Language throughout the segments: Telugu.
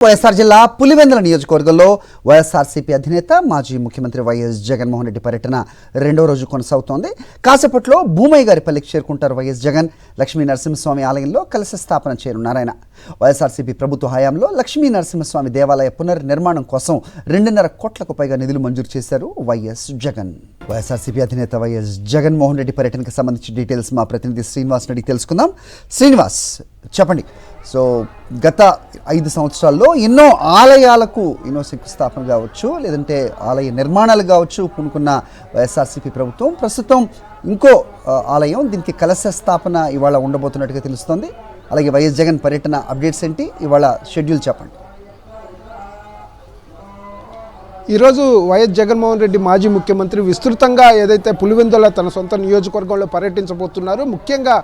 వైఎస్ఆర్ జిల్లా పులివెందుల నియోజకవర్గంలో వైఎస్ఆర్సీపీ అధినేత మాజీ ముఖ్యమంత్రి వైఎస్ జగన్మోహన్ రెడ్డి పర్యటన రెండో రోజు కొనసాగుతోంది. కాసేపట్లో భూమయ్య గారి పల్లికి చేరుకుంటారు వైఎస్ జగన్. లక్ష్మీ నరసింహస్వామి ఆలయంలో కలశ స్థాపన చేయనున్నారు ఆయన. వైఎస్ఆర్సీపీ ప్రభుత్వ హయాంలో లక్ష్మీ నరసింహస్వామి దేవాలయ పునర్నిర్మాణం కోసం 2.5 కోట్లకు పైగా నిధులు మంజూరు చేశారు వైఎస్ జగన్. వైఎస్ఆర్సీపీ అధినేత వైఎస్ జగన్మోహన్ రెడ్డి పర్యటనకు సంబంధించిన డీటెయిల్స్ మా ప్రతినిధి శ్రీనివాస్ అడిగి తెలుసుకుందాం. శ్రీనివాస్, చెప్పండి. సో గత 5 సంవత్సరాల్లో ఎన్నో ఆలయాలకు శంకుస్థాపన కావచ్చు, లేదంటే ఆలయ నిర్మాణాలు కావచ్చు పూనుకున్న వైఎస్ఆర్సీపీ ప్రభుత్వం ప్రస్తుతం ఇంకో ఆలయం, దీనికి కలశ స్థాపన ఇవాళ ఉండబోతున్నట్టుగా తెలుస్తోంది. అలాగే వైఎస్ జగన్ పర్యటన అప్డేట్స్ ఏంటి, ఇవాళ షెడ్యూల్ చెప్పండి. ఈరోజు వైఎస్ జగన్మోహన్ రెడ్డి మాజీ ముఖ్యమంత్రి విస్తృతంగా ఏదైతే పులివెందుల తన సొంత నియోజకవర్గంలో పర్యటించబోతున్నారు. ముఖ్యంగా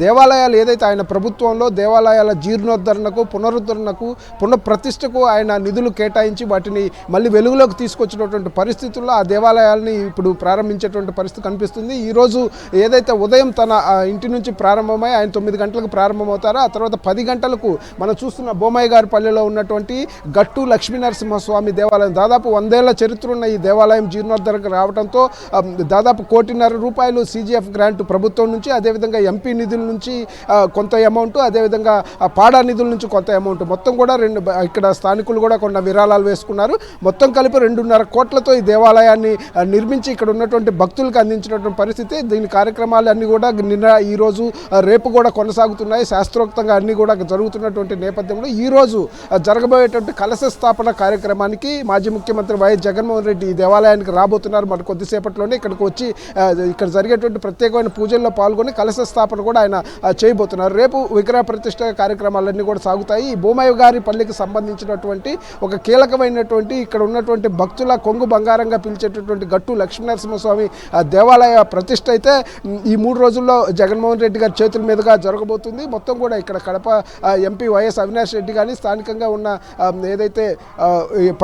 దేవాలయాలు ఏదైతే ఆయన ప్రభుత్వంలో దేవాలయాల జీర్ణోద్ధరణకు, పునరుద్ధరణకు, పునఃప్రతిష్టకు ఆయన నిధులు కేటాయించి వాటిని మళ్ళీ వెలుగులోకి తీసుకొచ్చినటువంటి పరిస్థితుల్లో ఆ దేవాలయాల్ని ఇప్పుడు ప్రారంభించేటువంటి పరిస్థితి కనిపిస్తుంది. ఈరోజు ఏదైతే ఉదయం తన ఇంటి నుంచి ప్రారంభమై ఆయన 9 గంటలకు ప్రారంభమవుతారో, ఆ తర్వాత 10 గంటలకు మనం చూస్తున్న భూమయ్య గారి పల్లెలో ఉన్నటువంటి గట్టు లక్ష్మీనరసింహస్వామి దేవాలయం, దాదాపు 100 ఏళ్ల చరిత్ర ఉన్న ఈ దేవాలయం జీర్ణోద్ధరణకు రావడంతో దాదాపు 1.5 కోట్ల CGF గ్రాంట్ ప్రభుత్వం నుంచి, అదేవిధంగా MP నిధుల నుంచి కొంత అమౌంట్, అదేవిధంగా పాడా నిధుల నుంచి కొంత అమౌంట్, మొత్తం కూడా ఇక్కడ స్థానికులు కూడా కొన్ని విరాళాలు వేసుకున్నారు. మొత్తం కలిపి 2.5 కోట్లతో ఈ దేవాలయాన్ని నిర్మించి ఇక్కడ ఉన్నటువంటి భక్తులకు అందించినటువంటి పరిస్థితి. దీని కార్యక్రమాలు అన్నీ కూడా ఈరోజు రేపు కూడా కొనసాగుతున్నాయి. శాస్త్రోక్తంగా అన్నీ కూడా జరుగుతున్నటువంటి నేపథ్యంలో ఈరోజు జరగబోయేటువంటి కలశ స్థాపన కార్యక్రమానికి మాజీ ముఖ్యమంత్రి వైఎస్ జగన్మోహన్ రెడ్డి ఈ దేవాలయానికి రాబోతున్నారు. మరి కొద్దిసేపట్లోనే ఇక్కడికి వచ్చి ఇక్కడ జరిగేటువంటి ప్రత్యేకమైన పూజల్లో పాల్గొని కలశ స్థాపన కూడా ఆయన చేయబోతున్నారు. రేపు విగ్రహ ప్రతిష్ట కార్యక్రమాలన్నీ కూడా సాగుతాయి. ఈ భూమయ్య గారి పల్లికి సంబంధించినటువంటి ఒక కీలకమైనటువంటి ఇక్కడ ఉన్నటువంటి భక్తుల కొంగు బంగారంగా పిలిచేటటువంటి గట్టు లక్ష్మీనరసింహస్వామి దేవాలయ ప్రతిష్ట అయితే ఈ 3 రోజుల్లో జగన్మోహన్ రెడ్డి గారి చేతుల మీదుగా జరగబోతుంది. మొత్తం కూడా ఇక్కడ కడప MP వైఎస్ అవినాష్ రెడ్డి కానీ స్థానికంగా ఉన్న ఏదైతే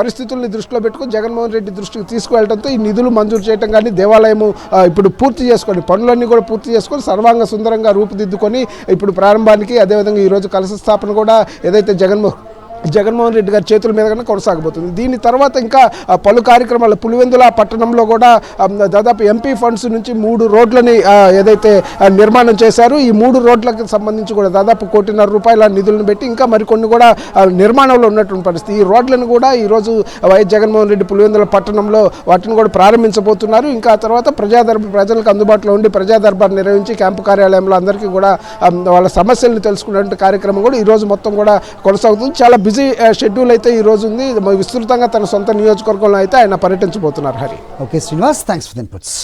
పరిస్థితుల్ని దృష్టిలో పెట్టుకుని జగన్మోహన్ రెడ్డి దృష్టికి తీసుకువెళ్ళడంతో ఈ నిధులు మంజూరు చేయడం కానీ దేవాలయము ఇప్పుడు పూర్తి చేసుకొని, పనులన్నీ కూడా పూర్తి చేసుకొని సర్వాంగ సుందరంగా రూపుదిద్దుకొని ఇప్పుడు ప్రారంభానికి, అదేవిధంగా ఈరోజు కలశ స్థాపన కూడా ఏదైతే జగన్మోహన్ రెడ్డి గారి చేతుల మీదగానే కొనసాగబోతుంది. దీని తర్వాత ఇంకా పలు కార్యక్రమాలు పులివెందుల పట్టణంలో కూడా దాదాపు MP ఫండ్స్ నుంచి 3 రోడ్లని ఏదైతే నిర్మాణం చేశారు, ఈ 3 రోడ్లకు సంబంధించి కూడా దాదాపు 1.5 కోట్ల నిధులను పెట్టి ఇంకా మరికొన్ని కూడా నిర్మాణంలో ఉన్నటువంటి పరిస్థితి. ఈ రోడ్లను కూడా ఈరోజు వైఎస్ జగన్మోహన్ రెడ్డి పులివెందుల పట్టణంలో వాటిని కూడా ప్రారంభించబోతున్నారు. ఇంకా తర్వాత ప్రజలకు అందుబాటులో ఉండి ప్రజా దర్బార్ నిర్వహించి క్యాంపు కార్యాలయంలో అందరికీ కూడా వాళ్ళ సమస్యలను తెలుసుకునే కార్యక్రమం కూడా ఈరోజు మొత్తం కూడా కొనసాగుతుంది. చాలా బిజీ షెడ్యూల్ అయితే ఈ రోజు ఉంది. విస్తృతంగా తన సొంత నియోజకవర్గంలో అయితే ఆయన పర్యటించబోతున్నారు. Hari. Okay Srinivas, thanks for the inputs.